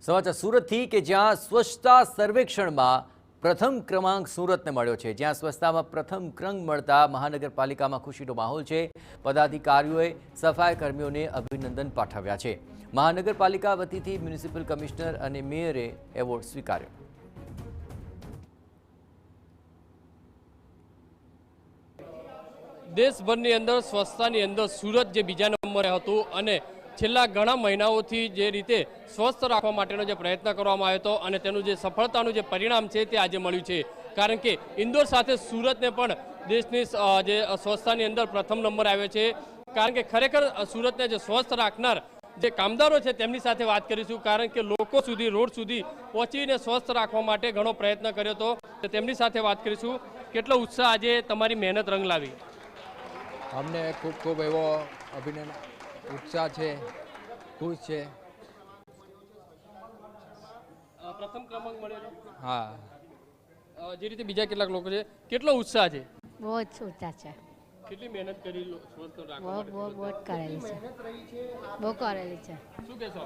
સમાચાર સુરતથી કે જ્યાં સ્વચ્છતા સર્વેક્ષણમાં પ્રથમ ક્રમાંક સુરતને મળ્યો છે। જ્યાં સ્વચ્છતામાં પ્રથમ ક્રમાંક મળતા મહાનગરપાલિકામાં ખુશીનો માહોલ છે। પદાધિકારીઓએ સફાઈ કર્મીઓને અભિનંદન પાઠવ્યા છે। મહાનગરપાલિકા વતીથી મ્યુનિસિપલ કમિશનર અને મેયરે એવોર્ડ સ્વીકાર્યો। દેશભરની અંદર સ્વચ્છતાની અંદર સુરત જે બીજા નંબરે હતું અને છેલ્લા ઘણા મહિનાઓથી જે રીતે સ્વસ્થ રાખવા માટેનો જે પ્રયત્ન કરવામાં આવ્યો હતો અને તેનું જે સફળતાનું જે પરિણામ છે તે આજે મળ્યું છે। કારણ કે ઇન્દોર સાથે સુરતને પણ દેશની જે સ્વચ્છતાની અંદર પ્રથમ નંબર આવ્યો છે। કારણ કે ખરેખર સુરતને જે સ્વસ્થ રાખનાર જે કામદારો છે તેમની સાથે વાત કરીશું। કારણ કે લોકો સુધી રોડ સુધી પહોંચીને સ્વસ્થ રાખવા માટે ઘણો પ્રયત્ન કર્યો હતો। તો તેમની સાથે વાત કરીશું। કેટલો ઉત્સાહ આજે તમારી મહેનત રંગ લાવી? અમને ખૂબ ખૂબ એવો અભિનંદન ઉત્સાહ છે, ખુશ છે। પ્રથમ ક્રમાંક મળ્યો હા, જે રીતે બીજા કેટલાક લોકો છે, કેટલો ઉત્સાહ છે? બહુ જ ઊંચા છે। કેટલી મહેનત કરી સ્વસ્થ રાખવા માટે? બહુ કરેલી છે, બહુ કરેલી છે। શું કહેશો?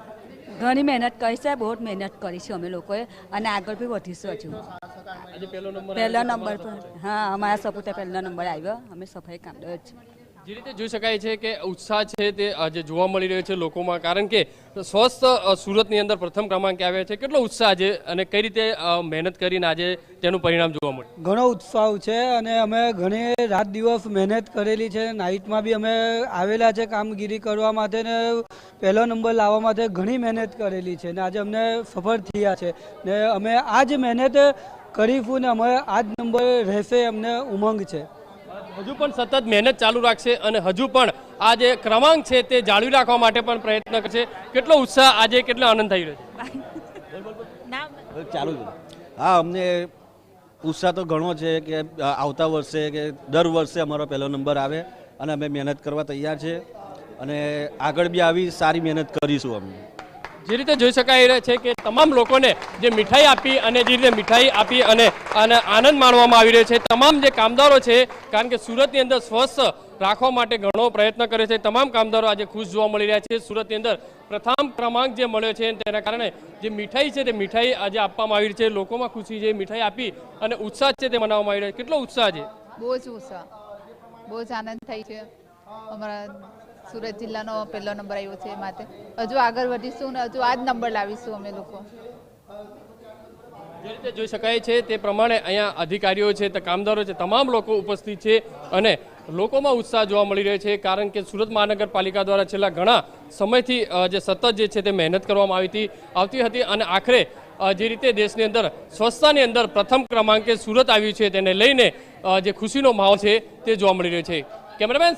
ઘણી મહેનત કરી છે, બહુ જ મહેનત કરી છે અમે લોકોએ અને આગળ બી વધીશું હજુ। આજે પહેલો નંબર પહેલા નંબર પર, હા, અમારા સપોર્ટે પહેલા નંબર આવ્યો। અમે સફાઈ કામદાર જ છીએ। જે રીતે જોઈ શકાય છે કે ઉત્સાહ છે તે આજે જોવા મળી રહ્યો છે લોકોમાં। કારણ કે સ્વસ્થ સુરતની અંદર પ્રથમ ક્રમાંકે આવ્યા છે। કેટલો ઉત્સાહ છે અને કઈ રીતે મહેનત કરીને આજે તેનું પરિણામ જોવા મળ્યું? ઘણો ઉત્સાહ છે અને અમે ઘણી રાત દિવસ મહેનત કરેલી છે। નાઇટમાં બી અમે આવેલા છે કામગીરી કરવા માટે ને પહેલો નંબર લાવવા માટે ઘણી મહેનત કરેલી છે ને આજે અમને સફળ થયા છે ને અમે આ જ મહેનત કરીશું ને અમે આ જ નંબર રહેશે અમને ઉમંગ છે। હજુ પણ સતત મહેનત ચાલુ રાખશે અને હજુ પણ આ જે ક્રમાંક છે તે જાળવી રાખવા માટે પણ પ્રયત્ન કરશે। કેટલો ઉત્સાહ આજે, કેટલો આનંદ થઈ રહ્યો છે? ચાલુ છે। હા, અમને ઉત્સાહ તો ઘણો છે કે આવતા વર્ષે કે દર વર્ષે અમારો પહેલો નંબર આવે અને અમે મહેનત કરવા તૈયાર છે અને આગળ બી આવી સારી મહેનત કરીશું અમે। જે રીતે જોઈ શકાય છે કે તમામ લોકોને જે મીઠાઈ આપી અને જે રીતે મીઠાઈ આપી અને આનંદ માણવામાં આવી રહ્યો છે તમામ જે કામદારો છે। કારણ કે સુરતની અંદર સ્વસ્થ રાખવા માટે ઘણો પ્રયત્ન કરે છે। તમામ કામદારો આજે ખુશ જોવા મળી રહ્યા છે। સુરતની અંદર પ્રથમ ક્રમાંક જે મળ્યો છે તેના કારણે જે મીઠાઈ છે તે મીઠાઈ આજે આપવામાં આવી રહી છે। લોકોમાં ખુશી છે, મીઠાઈ આપી અને ઉત્સાહ છે તે મનાવવામાં આવી રહ્યો છે। કેટલો ઉત્સાહ છે? બહુ જ ઉત્સાહ, બહુ જ આનંદ થાય છે। અમારા સુરત જિલ્લાનો પહેલો નંબર આવ્યો છે માટે હજુ આગળ વધીશું ને હજુ આ જ નંબર લાવીશું અમે લોકો। જે રીતે જોઈ શકાય છે તે પ્રમાણે અહીંયા અધિકારીઓ છે, કામદારો છે, તમામ લોકો ઉપસ્થિત છે અને લોકોમાં ઉત્સાહ જોવા મળી રહ્યો છે। કારણ કે સુરત મહાનગરપાલિકા દ્વારા છેલ્લા ઘણા સમયથી જે સતત જે છે તે મહેનત કરવામાં આવતી હતી અને આખરે જે રીતે દેશની અંદર સ્વચ્છતાની અંદર પ્રથમ ક્રમાંકે સુરત આવ્યું છે તેને લઈને જે ખુશીનો માહોલ છે તે જોવા મળી રહ્યો છે। કેમેરામેન